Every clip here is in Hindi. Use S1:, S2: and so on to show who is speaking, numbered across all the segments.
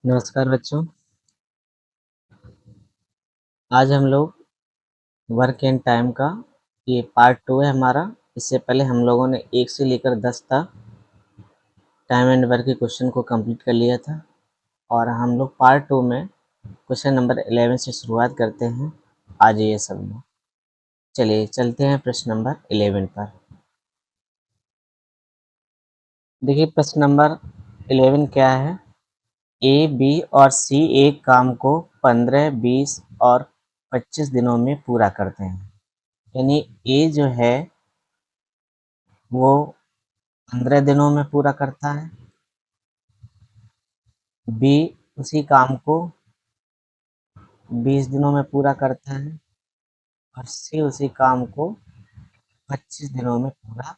S1: नमस्कार बच्चों। आज हम लोग वर्क एंड टाइम का ये पार्ट 2 है हमारा। इससे पहले हम लोगों ने 1 से लेकर 10 तक टाइम एंड वर्क के क्वेश्चन को कंप्लीट कर लिया था और हम लोग पार्ट 2 में क्वेश्चन नंबर 11 से शुरुआत करते हैं। आ जाइए सब लोग, चलिए चलते हैं प्रश्न नंबर 11 पर। देखिए प्रश्न नंबर 11 क्या है। ए, बी और सी एक काम को 15, 20 और 25 दिनों में पूरा करते हैं। यानी ए जो है वो 15 दिनों में पूरा करता है, बी उसी काम को 20 दिनों में पूरा करता है और सी उसी काम को 25 दिनों में पूरा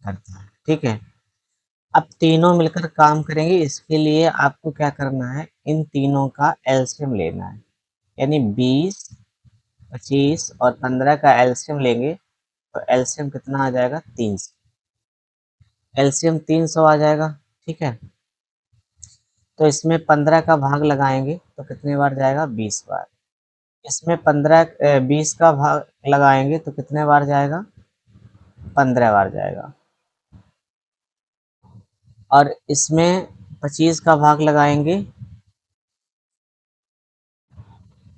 S1: करता है। ठीक है, अब तीनों मिलकर काम करेंगे। इसके लिए आपको क्या करना है, इन तीनों का एलसीएम लेना है। यानी 20, 25 और 15 का एलसीएम लेंगे तो एलसीएम कितना आ जाएगा, 300। एलसीएम 300 आ जाएगा। ठीक है, तो इसमें 15 का भाग लगाएंगे तो कितने बार जाएगा, 20 बार। इसमें 20 का भाग लगाएंगे तो कितने बार जाएगा, 15 बार जाएगा। और इसमें 25 का भाग लगाएंगे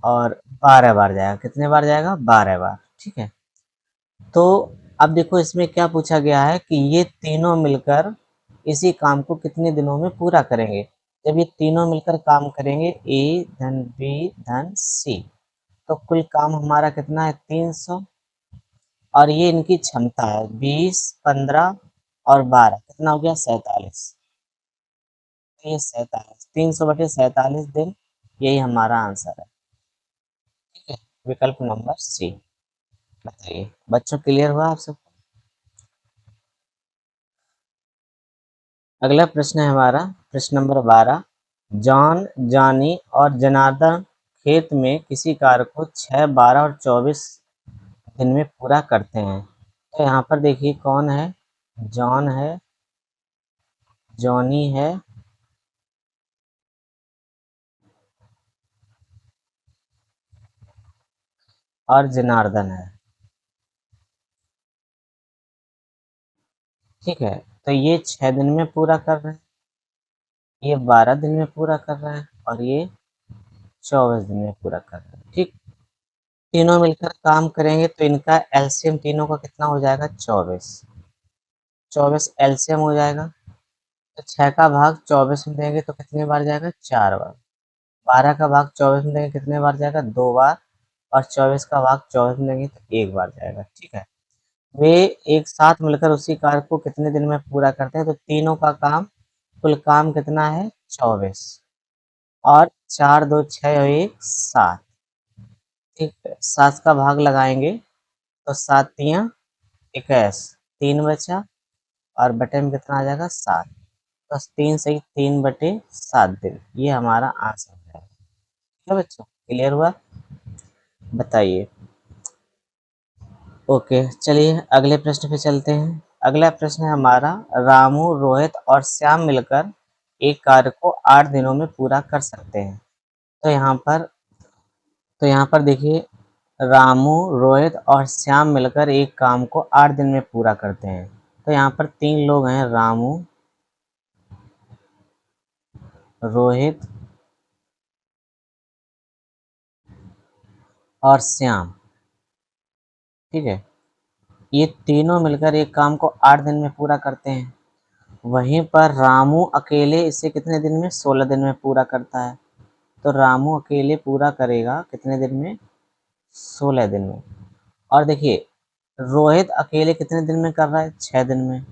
S1: और 12 बार जाएगा। कितने बार जाएगा, 12 बार। ठीक है, तो अब देखो इसमें क्या पूछा गया है कि ये तीनों मिलकर इसी काम को कितने दिनों में पूरा करेंगे। जब ये तीनों मिलकर काम करेंगे, ए धन बी धन सी, तो कुल काम हमारा कितना है, 300। और ये इनकी क्षमता है 20, 15 और 12, कितना हो गया, 47। तो ये 47, 300/47 दिन, यही हमारा आंसर है। ठीक है, विकल्प नंबर सी। बताइए बच्चों, क्लियर हुआ आप सबको। अगला प्रश्न है हमारा प्रश्न नंबर 12। जॉन, जॉनी और जनार्दन खेत में किसी कार्य को 6, 12 और 24 दिन में पूरा करते हैं। तो यहाँ पर देखिए कौन है, जॉन है, जॉनी है और जनार्दन है। ठीक है, तो ये 6 दिन में पूरा कर रहे हैं, ये 12 दिन में पूरा कर रहा है और ये 24 दिन में पूरा कर रहा है। ठीक, तीनों मिलकर काम करेंगे तो इनका एलसीएम तीनों का कितना हो जाएगा, 24। 24 एलसीएम हो जाएगा। तो 6 का भाग 24 में देंगे तो कितने बार जाएगा, 4 बार। 12 का भाग 24 में देंगे कितने बार जाएगा, 2 बार। और 24 का भाग 24 में देंगे तो 1 बार जाएगा। ठीक है, वे एक साथ मिलकर उसी कार्य को कितने दिन में पूरा करते हैं। तो तीनों का काम, कुल काम कितना है, 24। और 4, 2, 6 और 1, 7। ठीक है, 7 का भाग लगाएंगे तो 7 तियां 21, 3 बचा और बटे में कितना आ जाएगा, 7। बस 3 सही 3/7 दिन, ये हमारा आंसर है। ठीक है बच्चों, क्लियर हुआ। बताइए। ओके, चलिए अगले प्रश्न पे चलते हैं। अगला प्रश्न है हमारा, रामू, रोहित और श्याम मिलकर एक कार्य को 8 दिनों में पूरा कर सकते हैं। तो यहाँ पर देखिए, रामू, रोहित और श्याम मिलकर एक काम को 8 दिन में पूरा करते हैं। तो यहाँ पर 3 लोग हैं, रामू, रोहित और श्याम। ठीक है, ये तीनों मिलकर एक काम को 8 दिन में पूरा करते हैं। वहीं पर रामू अकेले इसे कितने दिन में, 16 दिन में पूरा करता है। तो रामू अकेले पूरा करेगा कितने दिन में, 16 दिन में। और देखिए, रोहित अकेले कितने दिन में कर रहा है, 6 दिन में।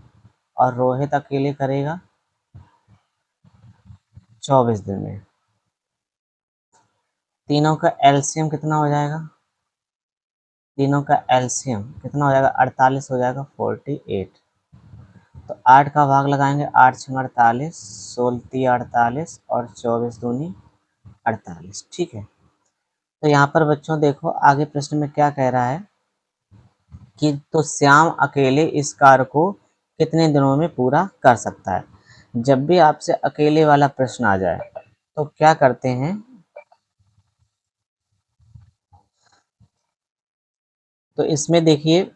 S1: और रोहित अकेले करेगा 24 दिन में। तीनों का एलसीएम कितना हो जाएगा, तीनों का एलसीएम कितना हो जाएगा, 48 हो जाएगा, 48। तो 8 का भाग लगाएंगे, 8 6 48, 16 48 और 24 दूनी 48। ठीक है, तो यहाँ पर बच्चों देखो आगे प्रश्न में क्या कह रहा है कि तो श्याम अकेले इस कार्य को कितने दिनों में पूरा कर सकता है। जब भी आपसे अकेले वाला प्रश्न आ जाए तो क्या करते हैं, तो इसमें देखिए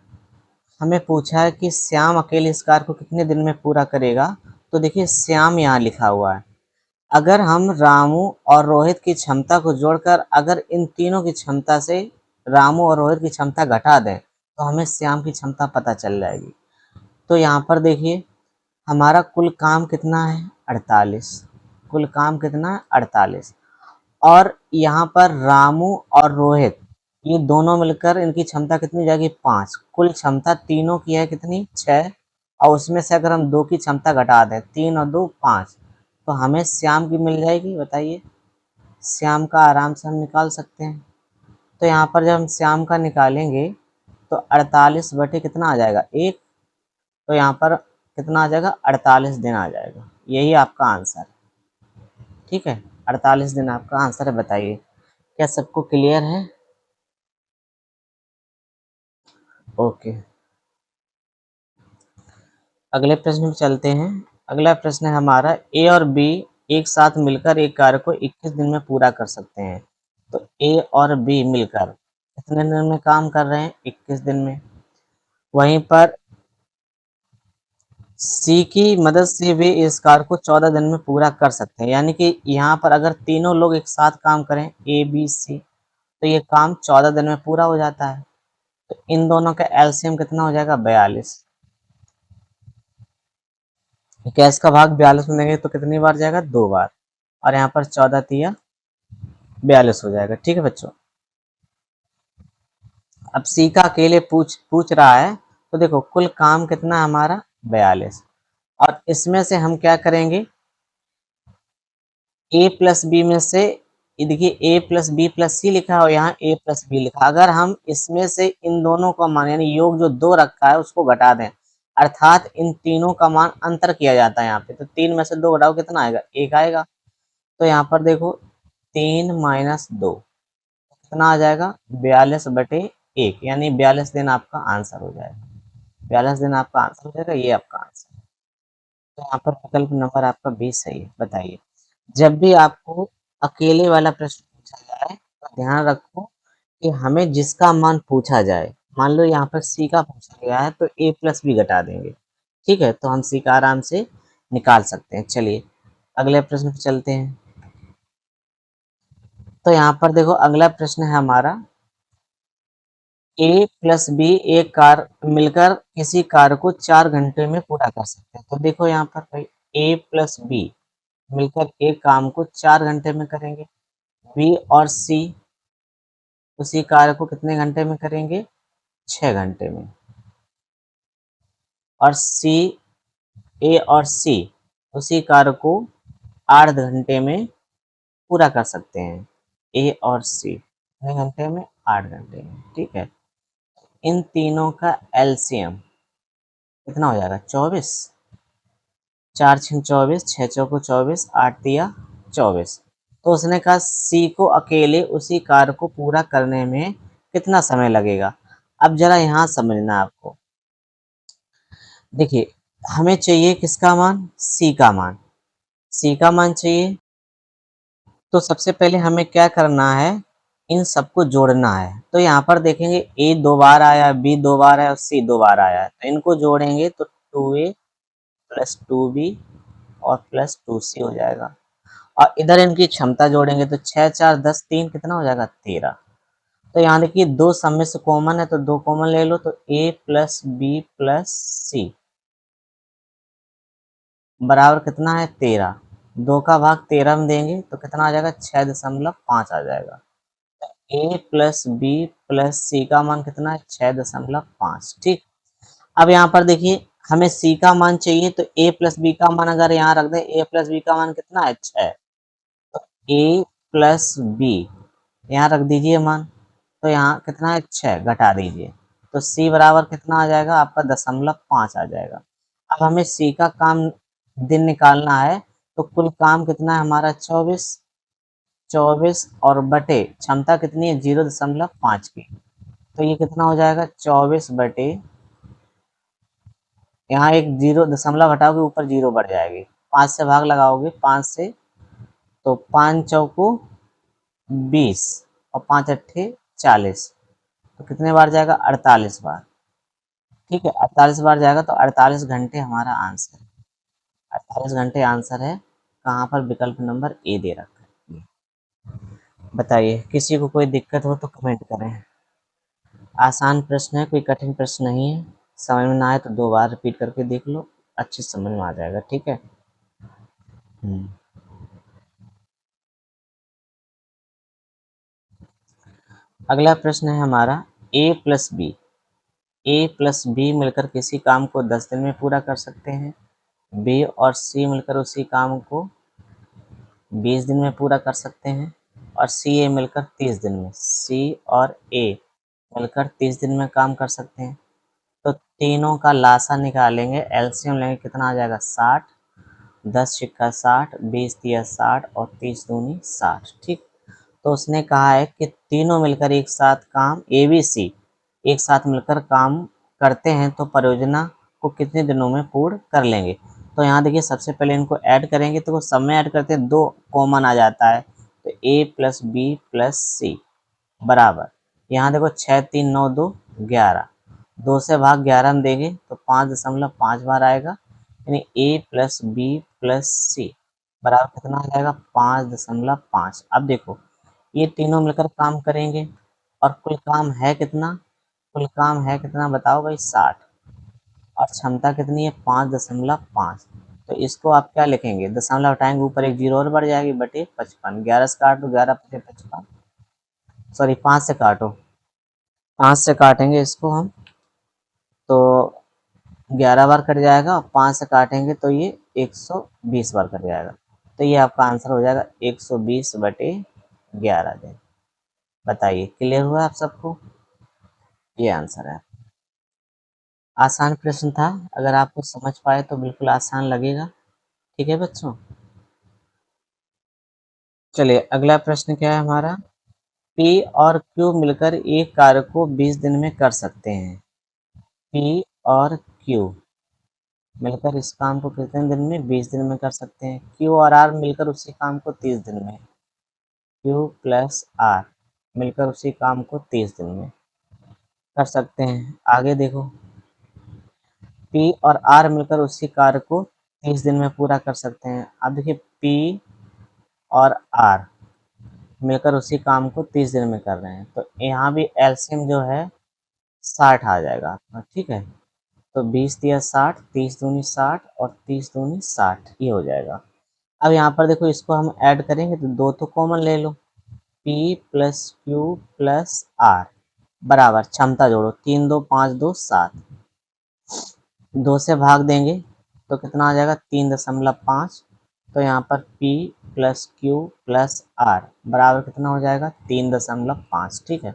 S1: हमें पूछा है कि श्याम अकेले इस कार्य को कितने दिन में पूरा करेगा। तो देखिए श्याम यहाँ लिखा हुआ है, अगर हम रामू और रोहित की क्षमता को जोड़कर अगर इन तीनों की क्षमता से रामू और रोहित की क्षमता घटा दें तो हमें श्याम की क्षमता पता चल जाएगी। तो यहाँ पर देखिए हमारा कुल काम कितना है 48, कुल काम कितना है 48, और यहाँ पर रामू और रोहित ये दोनों मिलकर इनकी क्षमता कितनी हो जाएगी 5, कुल क्षमता तीनों की है कितनी 6, और उसमें से अगर हम 2 की क्षमता घटा दें 3 और 2 5, तो हमें श्याम की मिल जाएगी। बताइए श्याम का आराम से हम निकाल सकते हैं। तो यहाँ पर जब हम श्याम का निकालेंगे तो 48 बटे कितना आ जाएगा 1, तो यहाँ पर कितना आ जाएगा 48 दिन आ जाएगा। यही आपका आंसर है। ठीक है, 48 दिन आपका आंसर है। बताइए क्या सबको क्लियर है? ओके, अगले प्रश्न में चलते हैं। अगला प्रश्न है हमारा, ए और बी एक साथ मिलकर एक कार्य को 21 दिन में पूरा कर सकते हैं। तो ए और बी मिलकर कितने दिन में काम कर रहे हैं 21 दिन में। वहीं पर सी की मदद से वे इस कार्य को 14 दिन में पूरा कर सकते हैं। यानी कि यहाँ पर अगर तीनों लोग एक साथ काम करें ए बी सी तो ये काम 14 दिन में पूरा हो जाता है। तो इन दोनों का एलसीएम कितना हो जाएगा 42। इक्कीस का भाग 42 में देंगे तो कितनी बार जाएगा 2 बार, और यहाँ पर 14 तिया 42 हो जाएगा। ठीक है बच्चों, अब सी का अकेले पूछ रहा है तो देखो कुल काम कितना है हमारा 42, और इसमें से हम क्या करेंगे ए प्लस बी में से, ये देखिए ए प्लस बी प्लस सी लिखा है, यहाँ ए प्लस बी लिखा। अगर हम इसमें से इन दोनों का मान यानी योग जो 2 रखा है उसको घटा दें, अर्थात इन तीनों का मान अंतर किया जाता है यहाँ पे, तो 3 में से 2 घटाओ कितना आएगा 1 आएगा। तो यहाँ पर देखो 3 माइनस 2 कितना आ जाएगा 42 बटे 1, यानी 42 दिन आपका आंसर हो जाएगा। 42 दिन आपका आंसर हो जाएगा, ये आपका आंसर है। तो यहाँ पर विकल्प नंबर आपका 20 सही है। बताइए जब भी आपको अकेले वाला प्रश्न पूछा जाए तो ध्यान रखो कि हमें जिसका मान पूछा जाए, मान लो यहाँ पर सी का पूछा गया है तो ए प्लस बी घटा देंगे। ठीक है, तो हम सी का आराम से निकाल सकते हैं। चलिए अगले प्रश्न पे चलते हैं। तो यहाँ पर देखो अगला प्रश्न है हमारा, ए प्लस बी एक कार मिलकर किसी कार्य को 4 घंटे में पूरा कर सकते हैं। तो देखो यहाँ पर भाई ए प्लस बी मिलकर एक काम को 4 घंटे में करेंगे, बी और सी उसी कार्य को कितने घंटे में करेंगे 6 घंटे में, और सी ए और सी उसी कार्य को 8 घंटे में पूरा कर सकते हैं। ए और सी कितने घंटे में 8 घंटे में। ठीक है, इन तीनों का एलसीएम कितना हो जाएगा 24, 4 छः 24, 6 चौको 24, 8 तिया 24। तो उसने कहा सी को अकेले उसी कार्य को पूरा करने में कितना समय लगेगा। अब जरा यहाँ समझना है आपको। देखिए हमें चाहिए किसका मान, सी का मान, सी का मान चाहिए। तो सबसे पहले हमें क्या करना है, इन सबको जोड़ना है। तो यहाँ पर देखेंगे ए 2 बार आया, बी 2 बार आया और सी 2 बार आया है, तो इनको जोड़ेंगे तो 2a प्लस 2b और प्लस 2c हो जाएगा। और इधर इनकी क्षमता जोड़ेंगे तो 6 4 10 3 कितना हो जाएगा 13। तो यहाँ देखिए 2 सब में से कॉमन है तो 2 कॉमन ले लो, तो a प्लस बी प्लस सी बराबर कितना है 13। 2 का भाग 13 में देंगे तो कितना आ जाएगा 6.5 आ जाएगा। ए प्लस बी प्लस सी का मान कितना है 6.5। ठीक, अब यहाँ पर देखिए हमें सी का मान चाहिए तो ए प्लस बी का मान अगर यहाँ रख दें, ए प्लस बी का मान कितना है 6, तो ए प्लस बी यहाँ रख दीजिए मान, तो यहाँ कितना है 6 घटा दीजिए तो सी बराबर कितना आ जाएगा आपका 0.5 आ जाएगा। अब हमें सी का काम दिन निकालना है, तो कुल काम कितना है हमारा 24, 24 और बटे क्षमता कितनी है 0.5 की, तो ये कितना हो जाएगा 24 बटे, यहाँ एक जीरो दशमलव हटाओगे ऊपर जीरो बढ़ जाएगी, 5 से भाग लगाओगे 5 से तो 5 चौको 20 और 5 अट्ठे 40, तो कितने बार जाएगा? 48 बार। ठीक है, 48 बार जाएगा तो 48 घंटे हमारा आंसर है। 48 घंटे आंसर है। कहाँ पर? विकल्प नंबर ए दे रखा है। बताइए, किसी को कोई दिक्कत हो तो कमेंट करें। आसान प्रश्न है, कोई कठिन प्रश्न नहीं है। समझ में ना आए तो 2 बार रिपीट करके देख लो, अच्छी समझ में आ जाएगा। ठीक है। हम्म। अगला प्रश्न है हमारा, ए प्लस बी। ए प्लस बी मिलकर किसी काम को 10 दिन में पूरा कर सकते हैं। बी और सी मिलकर उसी काम को 20 दिन में पूरा कर सकते हैं। और सी ए मिलकर 30 दिन में। सी और ए मिलकर 30 दिन में काम कर सकते हैं। तो तीनों का लासा निकालेंगे, एलसीएम लेंगे, कितना आ जाएगा? 60। 10 छिक्का 60, 20 तिया 60 और 30 दूनी 60। ठीक। तो उसने कहा है कि तीनों मिलकर एक साथ काम, ए बी सी एक साथ मिलकर काम करते हैं तो परियोजना को कितने दिनों में पूर्ण कर लेंगे। तो यहाँ देखिए, सबसे पहले इनको ऐड करेंगे तो वो सब में ऐड करते हैं, 2 कॉमन आ जाता है। तो ए प्लस बी प्लस सी बराबर, यहाँ देखो 6 3 9 2 11, 2 से भाग 11 में देंगे तो 5.5 बार आएगा। यानी ए प्लस बी प्लस सी बराबर कितना आ जाएगा? 5.5। अब देखो, ये तीनों मिलकर काम करेंगे और कुल काम है कितना? कुल काम है कितना बताओ भाई? 60। और क्षमता कितनी है? 5.5। तो इसको आप क्या लिखेंगे? दशमलव हटाएंगे, ऊपर एक जीरो और बढ़ जाएगी, बटे 55। 11 से काट दो, 11 बटे 55, सॉरी 5 से काटो, 5 से काटेंगे इसको हम तो 11 बार कट जाएगा, और 5 से काटेंगे तो ये 120 बार कट जाएगा। तो ये आपका आंसर हो जाएगा 120 बटे 11 दिन। बताइए, क्लियर हुआ आप सबको? ये आंसर है। आसान प्रश्न था, अगर आपको समझ पाए तो बिल्कुल आसान लगेगा। ठीक है बच्चों। चलिए, अगला प्रश्न क्या है हमारा? पी और क्यू मिलकर एक कार्य को 20 दिन में कर सकते हैं। पी और क्यू मिलकर इस काम को कितने दिन में? 20 दिन में कर सकते हैं। क्यू और आर मिलकर उसी काम को 30 दिन में। क्यू प्लस आर मिलकर उसी काम को 30 दिन में कर सकते हैं। आगे देखो, पी और आर मिलकर उसी कार्य को 30 दिन में पूरा कर सकते हैं। अब देखिए, पी और आर मिलकर उसी काम को 30 दिन में कर रहे हैं, तो यहाँ भी एलसीएम जो है 60 आ जाएगा आपका। ठीक है, तो 20 तिया 60, 30 दूनी 60 और 30 दूनी 60, ये हो जाएगा। अब यहाँ पर देखो, इसको हम ऐड करेंगे तो 2 तो कॉमन ले लो। P plus Q plus R बराबर, क्षमता जोड़ो, 3 2 5 2 7, 2 से भाग देंगे तो कितना आ जाएगा? 3.5। तो यहाँ पर P plus Q plus R बराबर कितना हो जाएगा? 3.5। ठीक है।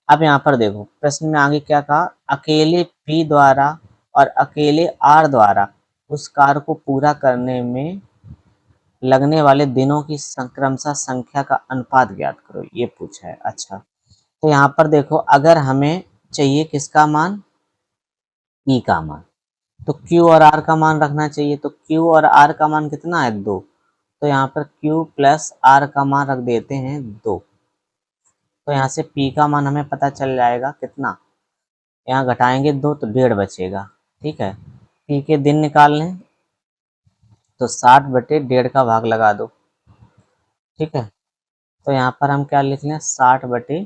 S1: अब यहाँ पर देखो, प्रश्न में आगे क्या कहा? अकेले P द्वारा और अकेले R द्वारा उस कार्य को पूरा करने में लगने वाले दिनों की क्रमशः संख्या का अनुपात ज्ञात करो, ये पूछा है। अच्छा, तो यहाँ पर देखो, अगर हमें चाहिए किसका मान? P का मान, तो Q और R का मान रखना चाहिए। तो Q और R का मान कितना है? 2। तो यहाँ पर Q प्लस R का मान रख देते हैं 2। तो यहाँ से P का मान हमें पता चल जाएगा कितना? यहाँ घटाएंगे 2 तो 1.5 बचेगा। ठीक है, P के दिन निकाल लें तो 60 बटे 1.5 का भाग लगा दो। ठीक है, तो यहाँ पर हम क्या लिख लें? 60 बटे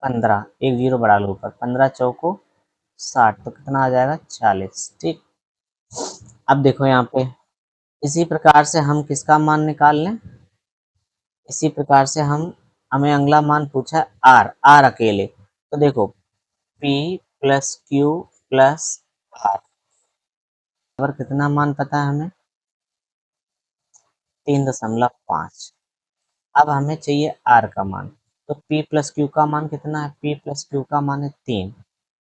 S1: 15, एक जीरो बढ़ा लो ऊपर, 15 चौको 60, तो कितना आ जाएगा? 40। ठीक। अब देखो यहाँ पे, इसी प्रकार से हम किसका मान निकाल लें? इसी प्रकार से हमें अगला मान पूछा है आर, आर अकेले। तो देखो, P plus Q plus R बराबर कितना मान पता है हमें? 3.5। अब हमें चाहिए आर का मान। तो पी प्लस क्यू का मान कितना है? पी प्लस क्यू का मान है 3।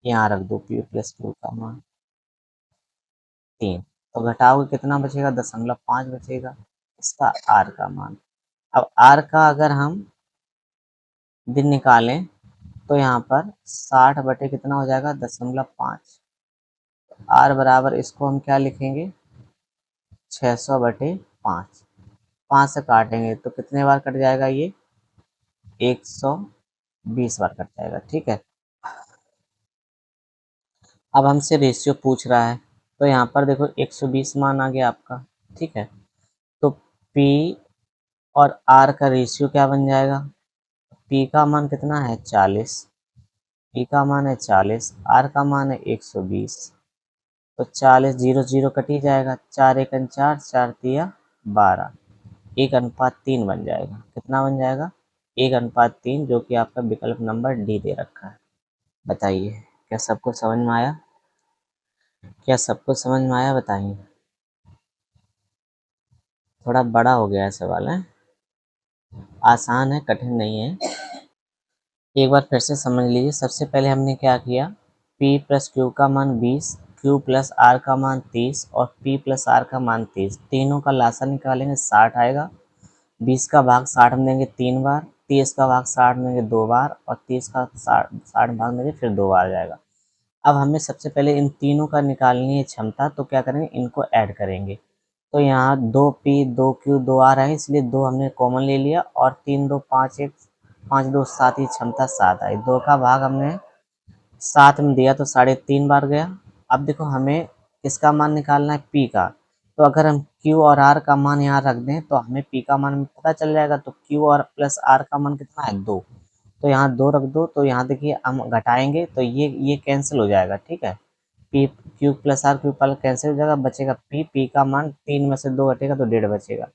S1: यहाँ रख दो, पी प्लस क्यू का मान 3। तो घटाओगे कितना बचेगा? 0.5 बचेगा इसका आर का मान। अब आर का अगर हम दिन निकालें तो यहाँ पर 60 बटे कितना हो जाएगा? 0.5। आर बराबर, इसको हम क्या लिखेंगे? 600 बटे 5। 5 से काटेंगे तो कितने बार कट जाएगा ये? 120 बार कट जाएगा। ठीक है, अब हमसे रेशियो पूछ रहा है, तो यहाँ पर देखो 120 मान आ गया आपका। ठीक है, तो P और R का रेशियो क्या बन जाएगा? P का मान कितना है? 40। P का मान है 40, R का मान है 120। तो 40 0 0 कट ही जाएगा, 4 एकन 4, 4 तिया 12, 1:3 बन जाएगा। कितना बन जाएगा? 1:3, जो कि आपका विकल्प नंबर डी दे रखा है। बताइए, क्या सबको समझ में आया? क्या सबको समझ में आया बताइए। थोड़ा बड़ा हो गया है सवाल है, आसान है, कठिन नहीं है। एक बार फिर से समझ लीजिए। सबसे पहले हमने क्या किया, P प्लस Q का मान 20, Q प्लस R का मान 30 और P प्लस R का मान 30, तीनों का लासा निकालेंगे 60 आएगा। 20 का भाग 60 में देंगे 3 बार, 30 का भाग 60 में देंगे 2 बार और 30 का 60 भाग में देंगे फिर 2 बार जाएगा। अब हमें सबसे पहले इन तीनों का निकालनी है क्षमता, तो क्या करेंगे, इनको ऐड करेंगे। तो यहाँ 2P 2Q 2R है, इसलिए 2 हमने कॉमन ले लिया और 3 2 5 1 5 2 7 की क्षमता 7 आई। 2 का भाग हमने 7 में दिया तो 3.5 बार गया। अब देखो हमें किसका मान निकालना है? P का। तो अगर हम Q और R का मान यहाँ रख दें तो हमें P का मान पता चल जाएगा। तो Q और प्लस R का मान कितना है? 2। तो यहाँ 2 रख दो, तो यहाँ देखिए हम घटाएंगे तो ये कैंसिल हो जाएगा। ठीक है, P Q plus R Q plus cancel हो जाएगा, बचेगा P। P का मान 3 में से 2 घटेगा तो 1.5 बचेगा।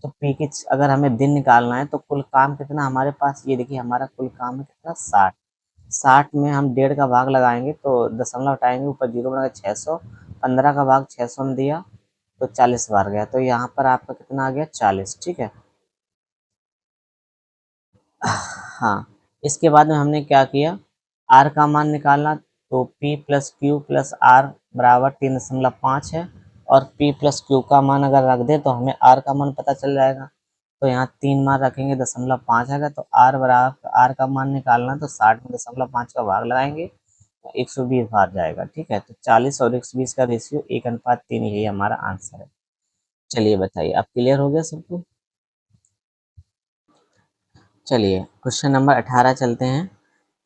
S1: तो P की अगर हमें दिन निकालना है तो कुल काम कितना हमारे पास, ये देखिए हमारा कुल काम है कितना? 60। 60 में हम 1.5 का भाग लगाएंगे तो दशमलव हटाएंगे, ऊपर 0 बनेगा 600। 15 का भाग 600 में दिया तो 40 बार गया, तो यहाँ पर आपका कितना आ गया? 40। ठीक है, हाँ। इसके बाद में हमने क्या किया, R का मान निकालना, तो P plus Q plus R बराबर 3.5 है और P प्लस Q का मान अगर रख दे तो हमें R का मान पता चल जाएगा। तो यहाँ 3 मान रखेंगे 0.5 आएगा, तो R बराबर R का मान निकालना, तो 60 में 0.5 का भाग लगाएंगे तो 120 बार जाएगा। ठीक है, तो 40 और 120 का रेशियो 1:3, यही हमारा आंसर है। चलिए बताइए, अब क्लियर हो गया सबको? चलिए क्वेश्चन नंबर 18 चलते हैं।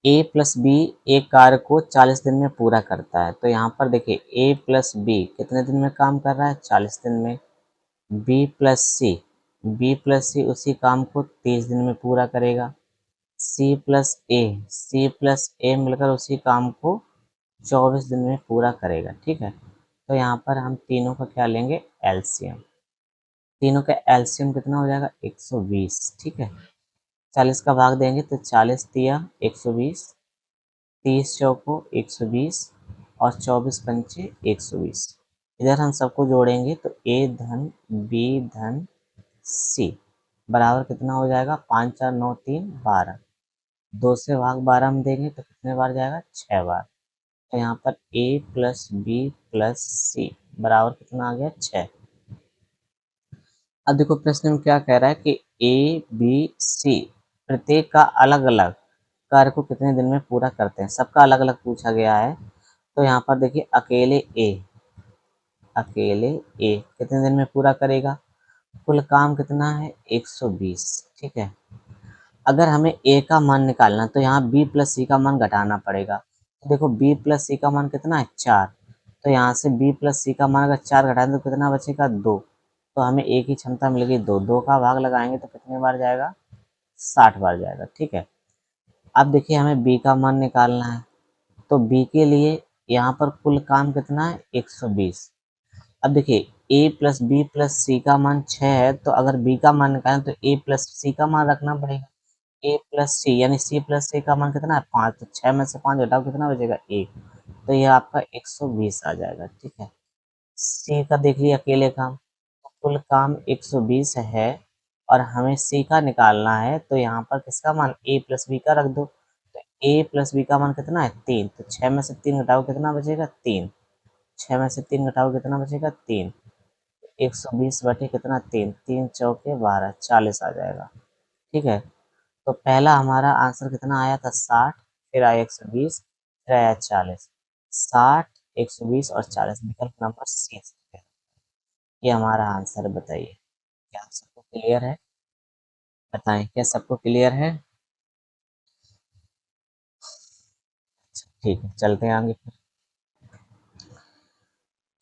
S1: A प्लस बी एक कार्य को 40 दिन में पूरा करता है। तो यहाँ पर देखिए A प्लस बी कितने दिन में काम कर रहा है? 40 दिन में। बी प्लस सी उसी काम को 30 दिन में पूरा करेगा। सी प्लस ए मिलकर उसी काम को 24 दिन में पूरा करेगा। ठीक है, तो यहाँ पर हम तीनों का क्या लेंगे? एलसीएम। तीनों का एलसीएम कितना हो जाएगा? 120। ठीक है, 40 का भाग देंगे तो 40 तिया 120, 30 चौको 120 और 24 पंचे 120। इधर हम सबको जोड़ेंगे तो A धन B धन C बराबर कितना हो जाएगा? 5 4 9 3 12। 2 से भाग 12 में देंगे तो कितने बार जाएगा? 6 बार। तो यहाँ पर A plus B plus C बराबर कितना आ गया? 6। अब देखो प्रश्न में क्या कह रहा है कि A B C प्रत्येक का अलग अलग कार्य को कितने दिन में पूरा करते हैं, सबका अलग अलग पूछा गया है। तो यहाँ पर देखिए अकेले ए कितने दिन में पूरा करेगा? कुल काम कितना है? 120। ठीक है, अगर हमें ए का मान निकालना तो यहाँ बी प्लस सी का मान घटाना पड़ेगा। तो देखो बी प्लस सी का मान कितना है? 4। तो यहाँ से बी प्लस सी का मान अगर 4 घटाएं तो कितना बचेगा? 2। तो हमें ए की क्षमता मिल गई 2। 2 का भाग लगाएंगे तो कितने बार जाएगा? 60 बार जाएगा। ठीक है, अब देखिए हमें बी का मान निकालना है, तो बी के लिए यहाँ पर कुल काम कितना है? 120। अब देखिए ए प्लस बी प्लस सी का मान 6 है, तो अगर बी का मान निकालें तो ए प्लस सी का मान रखना पड़ेगा। ए प्लस सी यानी सी प्लस सी का मान कितना है? 5। तो 6 में से 5 घटाओ कितना बचेगा? 1। तो ये आपका 120 आ जाएगा। ठीक है, सी का देख लिया अकेले काम, तो कुल काम 120 है और हमें सी का निकालना है। तो यहाँ पर किसका मान? ए प्लस बी का रख दो। तो ए प्लस बी का मान कितना है? 3। तो 6 में से 3 घटाओ कितना बचेगा? 3। 6 में से 3 घटाओ कितना बचेगा? 3। 120 बटे कितना? 3। 3 चौके 12, 40 आ जाएगा। ठीक है, तो पहला हमारा आंसर कितना आया था? 60, फिर आया 120, फिर आया 40। 60, 120 और 40, विकल्प नंबर सी। ये हमारा आंसर। बताइए, क्या आप सबको क्लियर है? बताएं, क्या सबको क्लियर है? ठीक है, चलते हैं आगे फिर।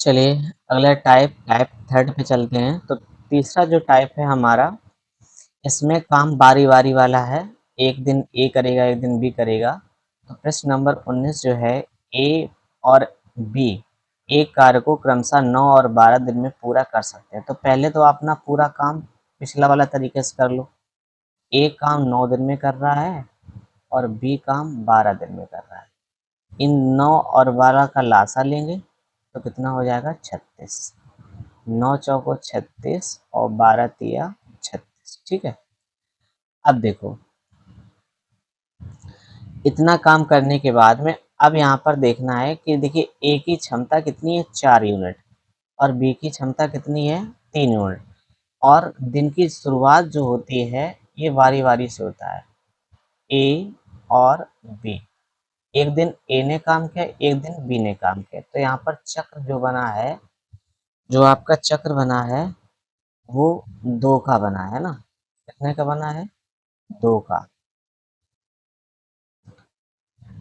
S1: चलिए, अगला टाइप टाइप थर्ड पे चलते हैं। तो तीसरा जो टाइप है हमारा, इसमें काम बारी बारी वाला है। एक दिन ए करेगा, एक दिन बी करेगा। तो प्रश्न नंबर 19 जो है, ए और बी एक कार्य को क्रमशः 9 और 12 दिन में पूरा कर सकते हैं। तो पहले तो अपना पूरा काम पिछला वाला तरीके से कर लो। ए काम 9 दिन में कर रहा है और बी काम 12 दिन में कर रहा है। इन 9 और 12 का लासा लेंगे तो कितना हो जाएगा? 36। 9 चौको 36 और 12 तिया 36। ठीक है। अब देखो, इतना काम करने के बाद में अब यहाँ पर देखना है कि देखिए, ए की क्षमता कितनी है? 4 यूनिट। और बी की क्षमता कितनी है? 3 यूनिट। और दिन की शुरुआत जो होती है, ये बारी बारी से होता है, ए और बी। एक दिन ए ने काम किया, एक दिन बी ने काम किया। तो यहाँ पर चक्र जो बना है, जो आपका चक्र बना है, वो 2 का बना है ना? कितने का बना है? 2 का।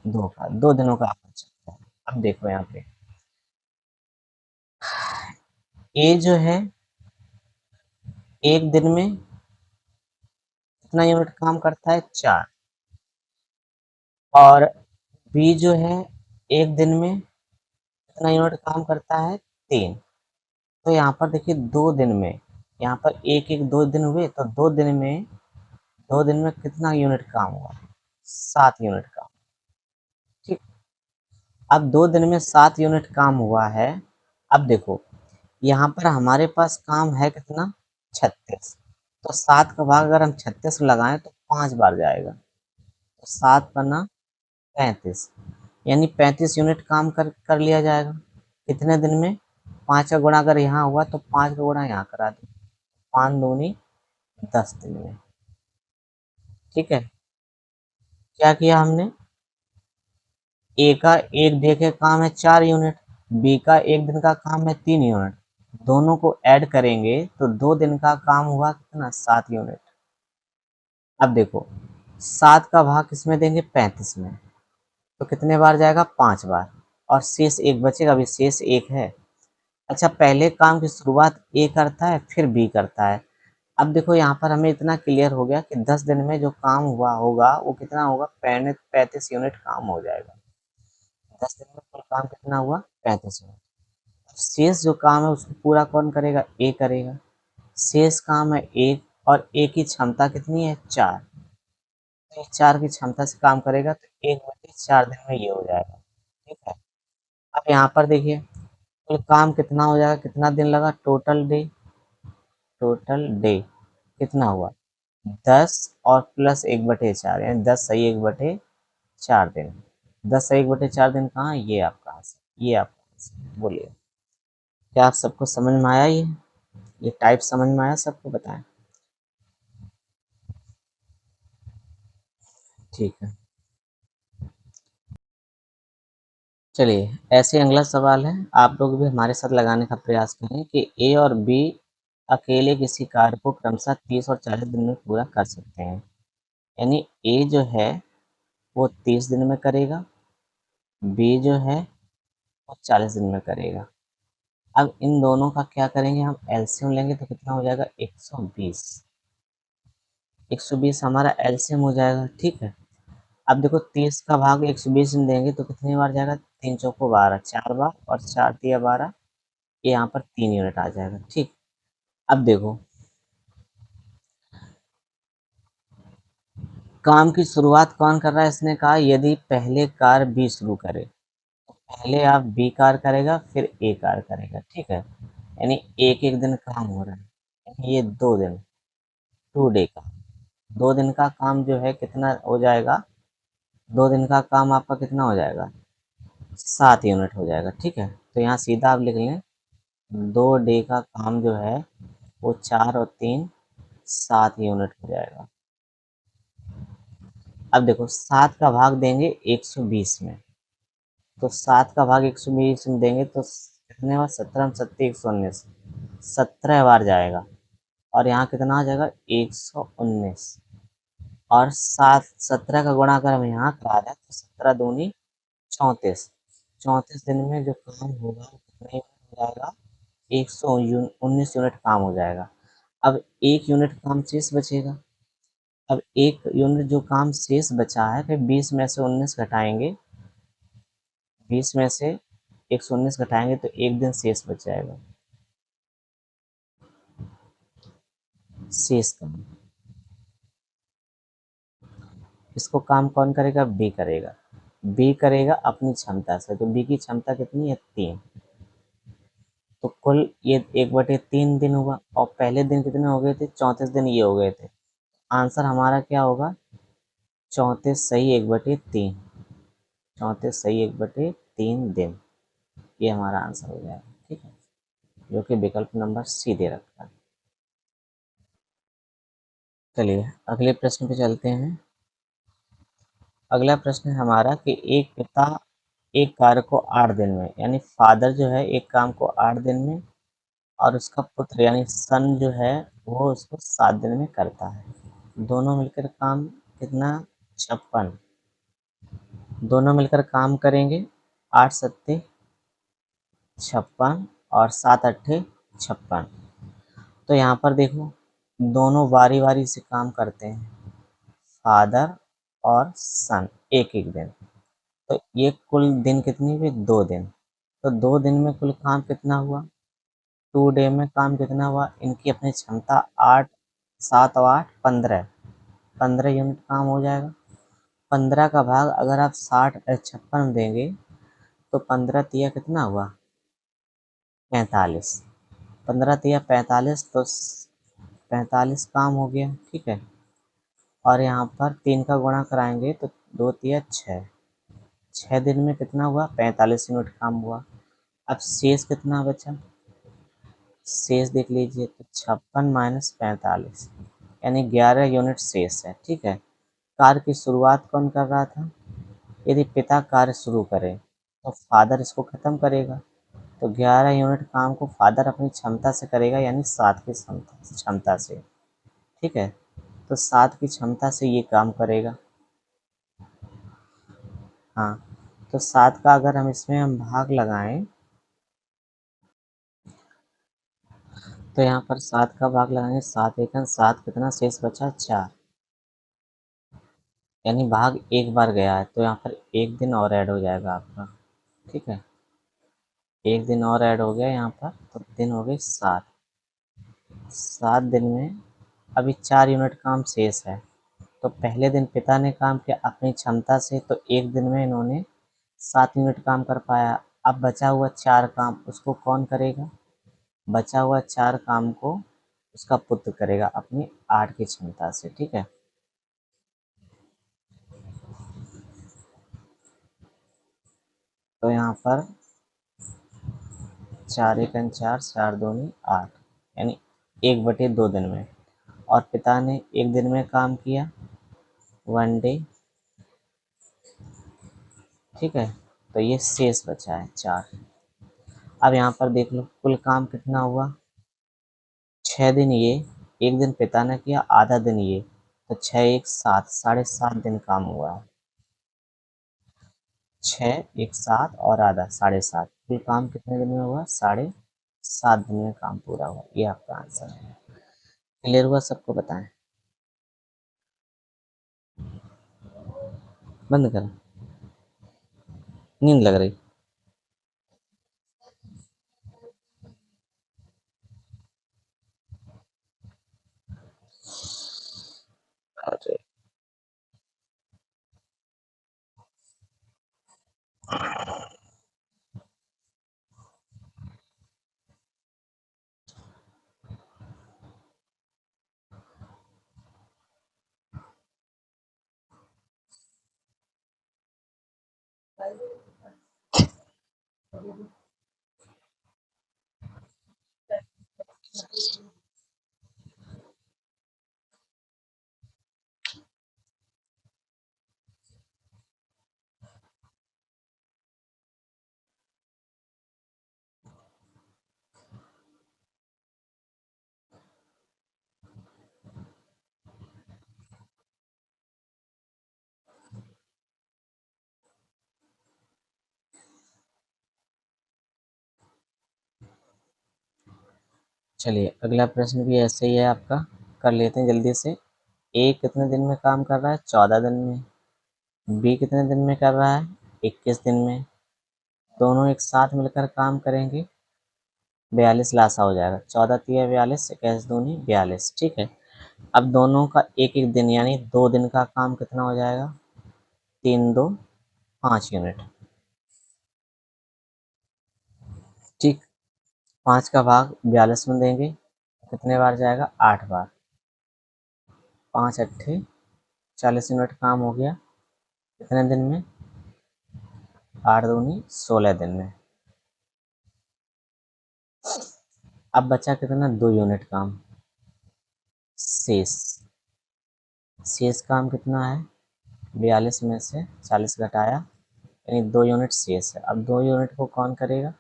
S1: 2 का, 2 दिनों का आपका चक्र है। अब देखो यहाँ पे, ए जो है एक दिन में कितना यूनिट काम करता है? 4। और बी जो है एक दिन में कितना यूनिट काम करता है? 3। तो यहाँ पर देखिए, 2 दिन में, यहाँ पर एक एक 2 दिन हुए, तो 2 दिन में कितना यूनिट काम हुआ? 7 यूनिट काम। ठीक। अब 2 दिन में 7 यूनिट काम हुआ है। अब देखो, यहाँ पर हमारे पास काम है कितना? 36। तो 7 का भाग अगर हम 36 में लगाएं तो 5 बार जाएगा। तो 7 पन्ना 35, यानी 35 यूनिट काम कर लिया जाएगा। कितने दिन में? 5 का गुणा अगर यहाँ हुआ तो 5 का गुणा यहाँ करा दो। 5 दूनी 10 दिन में। ठीक है। क्या किया हमने? ए का एक डे का काम है 4 यूनिट, बी का एक दिन का काम है 3 यूनिट। दोनों को ऐड करेंगे तो 2 दिन का काम हुआ कितना? 7 यूनिट। अब देखो, 7 का भाग किसमें देंगे? 35 में। तो कितने बार जाएगा? 5 बार। और शेष एक बचेगा, अभी शेष एक है। अच्छा, पहले काम की शुरुआत ए करता है, फिर बी करता है। अब देखो, यहाँ पर हमें इतना क्लियर हो गया कि 10 दिन में जो काम हुआ होगा वो कितना होगा? 35 यूनिट काम हो जाएगा। 10 दिन में कुल काम कितना हुआ? 35 यूनिट। शेष जो काम है उसको पूरा कौन करेगा? ए करेगा। शेष काम है एक, और ए की क्षमता कितनी है? 4। तो 4 की क्षमता से काम करेगा, तो 1/4 दिन में ये हो जाएगा। ठीक है। अब यहाँ पर देखिए, कुल काम कितना हो जाएगा? कितना दिन लगा? टोटल डे, टोटल डे कितना हुआ? 10 और प्लस 1/4, यानी 10 सही 1/4 दिन। 10 सही 1/4 दिन कहाँ है? ये आपका, ये आपका। बोलिए, क्या आप सबको समझ में आया? ये टाइप समझ में आया सबको? बताएं। ठीक है। चलिए, ऐसे अगला सवाल है, आप लोग भी हमारे साथ लगाने का प्रयास करें कि ए और बी अकेले किसी कार्य को क्रमशः 30 और 40 दिन में पूरा कर सकते हैं। यानी ए जो है वो 30 दिन में करेगा, बी जो है वो 40 दिन में करेगा। अब इन दोनों का क्या करेंगे? हम एलसीएम लेंगे तो कितना हो जाएगा? 120। 120 हमारा एलसीएम हो जाएगा। ठीक है। अब देखो, 30 का भाग 120 में देंगे तो कितनी बार जाएगा? 3 चौको 12, 4 बार, और 4 तिया 12, ये यहाँ पर 3 यूनिट आ जाएगा। ठीक। अब देखो, काम की शुरुआत कौन कर रहा है? इसने कहा यदि पहले कार बी शुरू करे, तो पहले आप बी कार करेगा, फिर ए कार करेगा। ठीक है। यानी एक एक दिन काम हो रहा है, यानी ये 2 दिन, 2 डे का। 2 दिन का काम जो है कितना हो जाएगा? 2 दिन का काम आपका कितना हो जाएगा? 7 यूनिट हो जाएगा। ठीक है। तो यहाँ सीधा आप लिख लें, 2 डे का काम जो है वो 4 और 3 7 यूनिट हो जाएगा। अब देखो, 7 का भाग देंगे 120 में, तो 7 का भाग 120 में देंगे तो कितने बार? 17 में 17, 119, 17 बार जाएगा। और यहाँ कितना आ जाएगा 119, और 17 का गुणा अगर हम यहाँ करा रहे हैं तो 17 दूनी 34, 34 दिन में जो काम होगा वो कितने यूनिट हो जाएगा, 119 यूनिट काम हो जाएगा। अब एक यूनिट काम शेष बचेगा। अब एक यूनिट जो काम शेष बचा है, फिर 20 में से 19 घटाएंगे, 20 में से 119 घटाएंगे तो एक दिन शेष बच जाएगा, शेष काम। इसको काम कौन करेगा, बी करेगा। बी करेगा अपनी क्षमता से, तो बी की क्षमता कितनी है, 3। तो कुल ये 1/3 दिन हुआ, और पहले दिन कितने हो गए थे, 34 दिन ये हो गए थे। आंसर हमारा क्या होगा, 34 सही 1/3, 34 सही 1/3 दिन, ये हमारा आंसर हो जाएगा। ठीक है, जो कि विकल्प नंबर सी दे रखा है। चलिए अगले प्रश्न पे चलते हैं। अगला प्रश्न है हमारा कि एक पिता एक कार्य को 8 दिन में, यानी फादर जो है एक काम को 8 दिन में, और उसका पुत्र यानी सन जो है वो उसको 7 दिन में करता है। दोनों मिलकर काम कितना, 56। दोनों मिलकर काम करेंगे, 8 सत्ते 56 और 7 अट्ठे 56। तो यहाँ पर देखो, दोनों बारी बारी से काम करते हैं, फादर और सन, एक एक दिन। तो ये कुल दिन कितनी हुई, 2 दिन। तो 2 दिन में कुल काम कितना हुआ, 2 डे में काम कितना हुआ, इनकी अपनी क्षमता 8, 7 और 8 15, 15 यूनिट काम हो जाएगा। 15 का भाग अगर आप 56 में देंगे तो 15 तिया कितना हुआ, 45। 15 तिया 45, तो 45 काम हो गया। ठीक है, और यहाँ पर 3 का गुणा कराएंगे तो 2 तिया 6, 6 दिन में कितना हुआ, 45 यूनिट काम हुआ। अब शेष कितना बचा, शेष देख लीजिए, तो 56 माइनस 45, यानी 11 यूनिट शेष है। ठीक है, कार्य की शुरुआत कौन कर रहा था, यदि पिता कार्य शुरू करे तो फादर इसको खत्म करेगा। तो 11 यूनिट काम को फादर अपनी क्षमता से करेगा, यानी 7 की क्षमता से। ठीक है, तो 7 की क्षमता से ये काम करेगा। हाँ, तो 7 का अगर हम इसमें हम भाग लगाएं, तो यहाँ पर 7 का भाग लगाएंगे, 7 एकम 7, कितना शेष बचा, 4, यानी भाग एक बार गया है, तो यहाँ पर एक दिन और ऐड हो जाएगा आपका। ठीक है, एक दिन और ऐड हो गया यहाँ पर, तो दिन हो गए 7। 7 दिन में अभी 4 यूनिट काम शेष है। तो पहले दिन पिता ने काम किया अपनी क्षमता से, तो एक दिन में इन्होंने 7 यूनिट काम कर पाया। अब बचा हुआ 4 काम उसको कौन करेगा, बचा हुआ 4 काम को उसका पुत्र करेगा अपनी 8 की क्षमता से। ठीक है, तो यहाँ पर 4 एकन 4, 4 दूनी 8, यानी 1/2 दिन में। और पिता ने एक दिन में काम किया, 1 डे। ठीक है, तो ये शेष बचा है 4। अब यहाँ पर देख लो कुल काम कितना हुआ, 6 दिन ये, एक दिन पिता ने किया, आधा दिन ये, तो 6 एक 7, 7.5 दिन काम हुआ है। 6 एक 7 और आधा 7.5, कुल काम कितने दिन में हुआ, 7.5 दिन में काम पूरा हुआ। ये आपका आंसर है। क्लियर हुआ सबको, बताएं। बंद करें, नींद लग रही। अरे चलिए अगला प्रश्न भी ऐसे ही है आपका, कर लेते हैं जल्दी से। ए कितने दिन में काम कर रहा है? 14 दिन में। बी कितने दिन में कर रहा है? 21 दिन में। दोनों एक साथ मिलकर काम करेंगे, 42 लासा हो जाएगा। 14 तिया 42, 21 दूनी 42, ठीक है। अब दोनों का एक एक दिन यानी 2 दिन का काम कितना हो जाएगा? 3 2 5 यूनिट, ठीक। 5 का भाग 42 में देंगे, कितने बार जाएगा? 8 बार। 5 अट्ठे 40 यूनिट काम हो गया, कितने दिन में? 8 दूनी 16 दिन में। अब बचा कितना? 2 यूनिट काम शेष। शेष काम कितना है? 42 में से 40 घटाया, यानी 2 यूनिट शेष है। अब 2 यूनिट को कौन करेगा?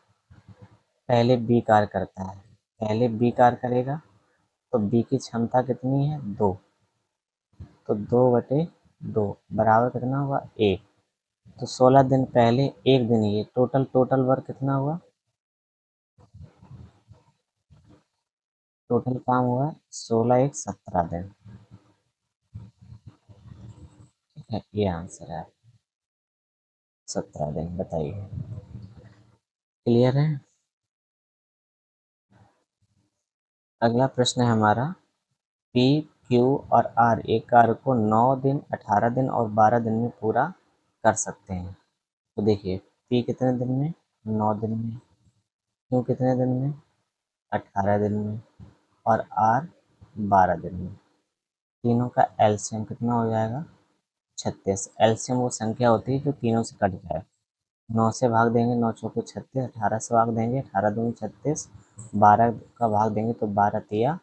S1: पहले बी कार्य करता है, पहले बी कार्य करेगा, तो बी की क्षमता कितनी है? 2, तो 2/2 बराबर कितना हुआ? 1। तो 16 दिन पहले, 1 दिन ये, टोटल टोटल वर्क कितना हुआ? टोटल काम हुआ 16 1 17 दिन, ठीक है। ये आंसर है 17 दिन। बताइए, क्लियर है? अगला प्रश्न है हमारा, पी क्यू और आर एक कार्य को 9 दिन 18 दिन और 12 दिन में पूरा कर सकते हैं। तो देखिए, पी कितने दिन में? 9 दिन में। क्यू कितने दिन में? 18 दिन में। और आर 12 दिन में। तीनों का एलसीएम कितना हो जाएगा? 36। एलसीएम वो संख्या होती है जो तीनों से कट जाए। 9 से भाग देंगे, 9 चौके 36। 18 से भाग देंगे, 18 दूनी 36। 12 का भाग देंगे तो 12 तिया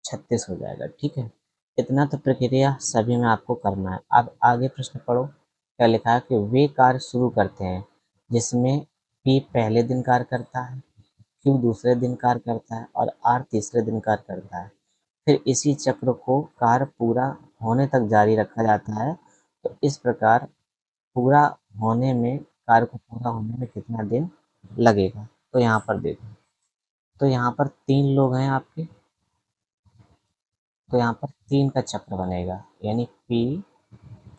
S1: 36 हो जाएगा, ठीक है। इतना तो प्रक्रिया सभी में आपको करना है। अब आगे प्रश्न पढ़ो, क्या लिखा है कि वे कार्य शुरू करते हैं जिसमें पी पहले दिन कार्य करता है, क्यू दूसरे दिन कार्य करता है और आर तीसरे दिन कार्य करता है। फिर इसी चक्र को कार्य पूरा होने तक जारी रखा जाता है। तो इस प्रकार पूरा होने में, कार्य को पूरा होने में कितना दिन लगेगा? तो यहाँ पर देखो, तो यहाँ पर 3 लोग हैं आपके, तो यहाँ पर 3 का चक्र बनेगा, यानी पी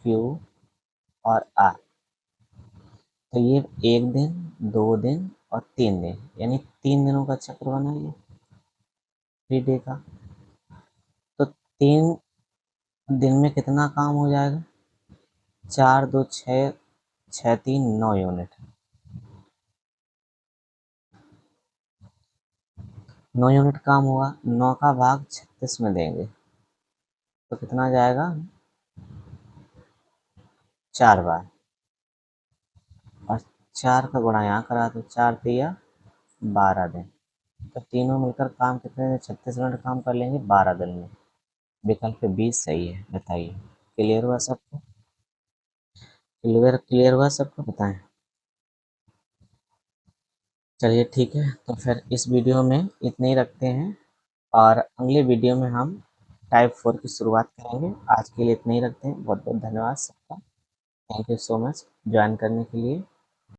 S1: क्यू और आर। तो ये 1 दिन 2 दिन और 3 दिन, यानी 3 दिनों का चक्र बना ये 3 डे का। तो 3 दिन में कितना काम हो जाएगा? 4 2 6, 6 3 9 यूनिट। 9 यूनिट काम हुआ, 9 का भाग 36 में देंगे तो कितना जाएगा? 4 बार। और 4 का गुणा यहाँ करा तो 4 तिया 12 दिन। तो तीनों मिलकर काम कितने दिन? 36 मिनट काम कर लेंगे 12 दिन में। विकल्प 20 सही है। बताइए, क्लियर हुआ सबको? क्लियर क्लियर हुआ सबको? बताएं। चलिए ठीक है, तो फिर इस वीडियो में इतने ही रखते हैं, और अगले वीडियो में हम टाइप 4 की शुरुआत करेंगे। आज के लिए इतना ही रखते हैं। बहुत बहुत धन्यवाद सबका। Thank you so much join करने के लिए।